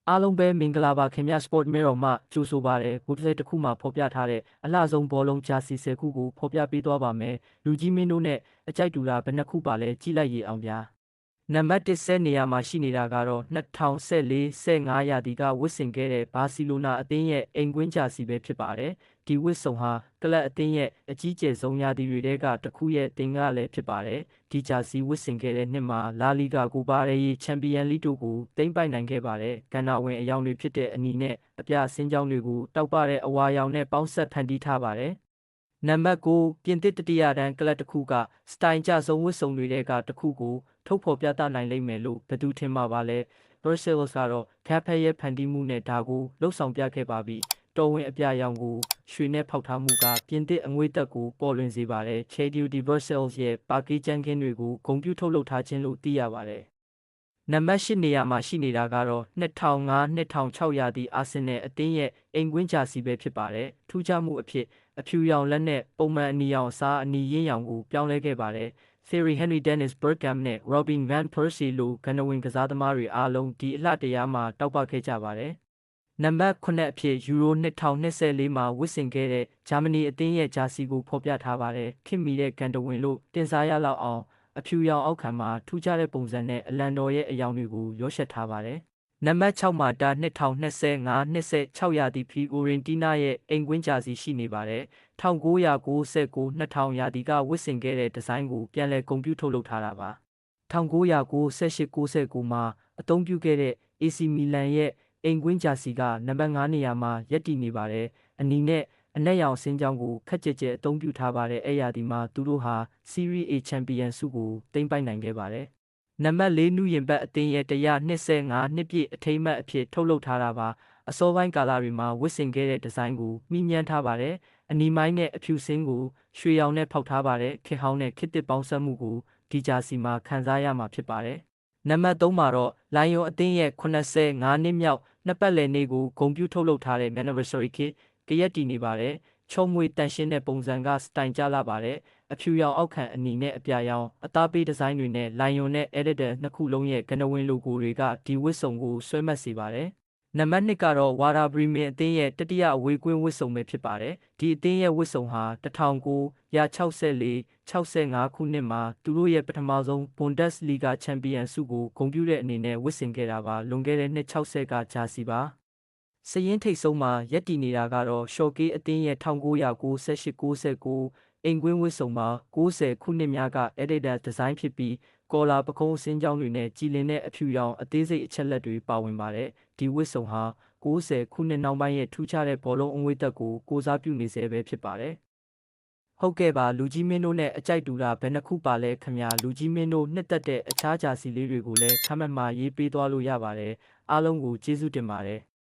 အားလုံးပဲမင်္ဂလာပါခင်ဗျာ Sport Mirror မှကြိုဆိုပါရစေ။ကိုယ်တစ်ခုမှဖော်ပြထားတဲ့အလှဆုံးဘောလုံးဂျာစီ10ခုကိုဖော်ပြပေးသွားပါမယ်။လူကြီးမင်းတို့နဲ့အကြိုက်တူတာဘယ်နှခုပါလဲကြည့်လိုက်ရအောင်ဗျာ။နံပါတ်1ဆက်နေရာမှာရှိနေတာကတော့2014-15ရာသီကဝစ်ဆင်ခဲ့တဲ့ဘာစီလိုနာအသင်းရဲ့အိမ်ကွင်းဂျာစီပဲဖြစ်ပါတယ်။ဒီဝစ်စုံဟာကလပ်အသင်းရဲ့အကြီးကျယ်ဆုံးရာသီတွေထဲကတစ်ခုရဲ့တင်ကားလည်းဖြစ်ပါတယ်။ဒီဂျာစီဝစ်ဆင်ခဲ့တဲ့နှစ်မှာလာလီဂါကိုပါရေးချန်ပီယံလိတို့ကိုသိမ်းပိုက်နိုင်ခဲ့ပါတယ်။ကဏ္ဍဝင်အယောင်တွေဖြစ်တဲ့အနီနဲ့အပြဆင်းကြောင်းတွေကိုတောက်ပတဲ့အဝါရောင်နဲ့ပေါင်းဆက်ဖန်တီးထားပါတယ်။နံပါတ်9ပြင်သစ်တတိယတန်းကလပ်တစ်ခုကစတိုင်ကြဆုံးဝစ်စုံတွေကတစ်ခုကိုထုတ်ဖော်ပြသနိုင်လိမ့်မယ်လို့ဘယ်သူထင်မှာပါလဲ Brussels ကတော့ကပ်ဖက်ရဲ့ဖန်တီးမှုနဲ့ဒါကိုလှုပ်ဆောင်ပြခဲ့ပါပြီ။တော်ဝင်အပြရောင်ကိုရွှေနဲ့ဖောက်ထားမှုကပြင်သစ်အငွေသက်ကိုပေါ်လွင်စေပါတယ်။ Chadu de Brussels ရဲ့ပါကီကျန်းကင်းတွေကိုဂုံပြူထုတ်လုပ်ထားခြင်းလို့သိရပါတယ်။နံပါတ်8နေရာမှာရှိနေတာကတော့2005-2006ရာသီအာဆင်နယ်အသင်းရဲ့အိမ်ကွင်းဂျာစီပဲဖြစ်ပါတယ်။ထူးခြားမှုအဖြစ်အဖြူရောင်လက်နဲ့ပုံမှန်အနီရောင်အစားအနီရင်းရောင်ကိုပြောင်းလဲခဲ့ပါတယ်။ Thierry Henry Dennis Bergkamp နဲ့ Robin van Persie လိုကဏ္ဍဝင်ကစားသမားတွေအားလုံးဒီအလှတရားမှာတောက်ပခဲ့ကြပါတယ်။နံပါတ်9အဖြစ်ယူရို2024မှာဝစ်ဆင်ခဲ့တဲ့ဂျာမနီအသင်းရဲ့ဂျာစီကိုဖော်ပြထားပါတယ်။ခင်မီတဲ့ကဏ္ဍဝင်လို့တင်စားရလောက်အောင်အဖြူရောင်အောက်ခံမှာထူးခြားတဲ့ပုံစံနဲ့အလံတော်ရဲ့အယောင်တွေကိုရောရှက်ထားပါတယ်။နံပါတ်6မှာတာ2025-26ရာသီဖီအိုရင်တီနာရဲ့အိမ်ကွင်းဂျာစီရှိနေပါတယ်။1999-2000ရာသီကဝစ်ဆင်ခဲ့တဲ့ဒီဇိုင်းကိုပြန်လည်ဂုဏ်ပြုထုတ်လုပ်ထားတာပါ။1998-99မှာအသုံးပြုခဲ့တဲ့ AC မီလန်ရဲ့အိမ်ကွင်းဂျာစီကနံပါတ်9နေရာမှာရပ်တည်နေပါတယ်။အနီနဲ့အနက်ရောင်ဆင်းကြောင်းကိုခက်ကြဲကြဲအသုံးပြုထားပါတယ်။အဲ့ရာသီမှာသူတို့ဟာ Serie A ချန်ပီယံဆုကိုသိမ်းပိုက်နိုင်ခဲ့ပါတယ်။နံပါတ်4နုရင်ဘတ်အသင်းရဲ့125နှစ်ပြည့်အထိမ်းအမှတ်အဖြစ်ထုတ်လုပ်ထားတာပါ။အစောပိုင်းကာလတွေမှာဝစ်ဆင်ခဲ့တဲ့ဒီဇိုင်းကိုမြင်းမြန်းထားပါတယ်။အနီမိုင်းနဲ့အဖြူစင်းကိုရွှေရောင်နဲ့ဖောက်ထားပါတယ်။ခေတ်ဟောင်းနဲ့ခေတ်သစ်ပေါင်းစပ်မှုကိုဒီဂျာစီမှာခံစားရမှာဖြစ်ပါတယ်။နံပါတ်3မှာတော့လိုင်ယွန်အသင်းရဲ့85နှစ်မြောက်နှစ်ပတ်လည်နေ့ကိုဂုဏ်ပြုထုတ်လုပ်ထားတဲ့ Anniversary Kit ကရက်တည်နေပါတယ်။ချုံမွေတန်ရှင်းတဲ့ပုံစံကစတိုင်ကြလာပါတယ်။အဖြူရောင်အောက်ခံအနီနဲ့အပြရောင်အသားပေးဒီဇိုင်းတွေနဲ့လိုင်ယွန်နဲ့ Editor နှစ်ခုလုံးရဲ့ကဏ္ဍဝင်လိုဂိုတွေကဒီဝစ်စုံကိုဆွဲမှတ်စေပါတယ်။နံပါတ်2ကတော့ဝါတာဘရီမင်အသင်းရဲ့တတိယအဝေးကွင်းဝစ်စုံပဲဖြစ်ပါတယ်။ဒီအသင်းရဲ့ဝစ်စုံဟာ1964-65ခုနှစ်မှာသူတို့ရဲ့ပထမဆုံး Bundesliga ချန်ပီယံဆုကိုဂုဏ်ပြုတဲ့အနေနဲ့ဝစ်ဆင်ခဲ့တာပါ။လွန်ခဲ့တဲ့နှစ်60ကဂျာစီပါ။စရင်ထိတ်ဆုံးမှာရပ်တည်နေတာကတော့ရှော့ကေးအသင်းရဲ့1998-99အိမ်ကွင်းဝစ်စုံမှာ90ခုနှစ်များက Editor ဒီဇိုင်းဖြစ်ပြီးကော်လာပကုံးအစင်းကြောင်းတွေနဲ့ကြည်လင်တဲ့အဖြူရောင်အသေးစိတ်အချက်လက်တွေပါဝင်ပါတယ်။ဒီဝစ်စုံဟာ90ခုနှစ်နောက်ပိုင်းရဲ့ထူးခြားတဲ့ဘောလုံးအငွေသက်ကိုကိုစားပြုနေစေပဲဖြစ်ပါတယ်။ဟုတ်ကဲ့ပါလူကြီးမင်းတို့နဲ့အကြိုက်တူတာဘယ်နှခုပါလဲခင်ဗျာလူကြီးမင်းတို့နှစ်သက်တဲ့အခြားဂျာစီလေးတွေကိုလည်းခမတ်မှာရေးပေးသွားလို့ရပါတယ်။အားလုံးကိုကျေးဇူးတင်ပါတယ်။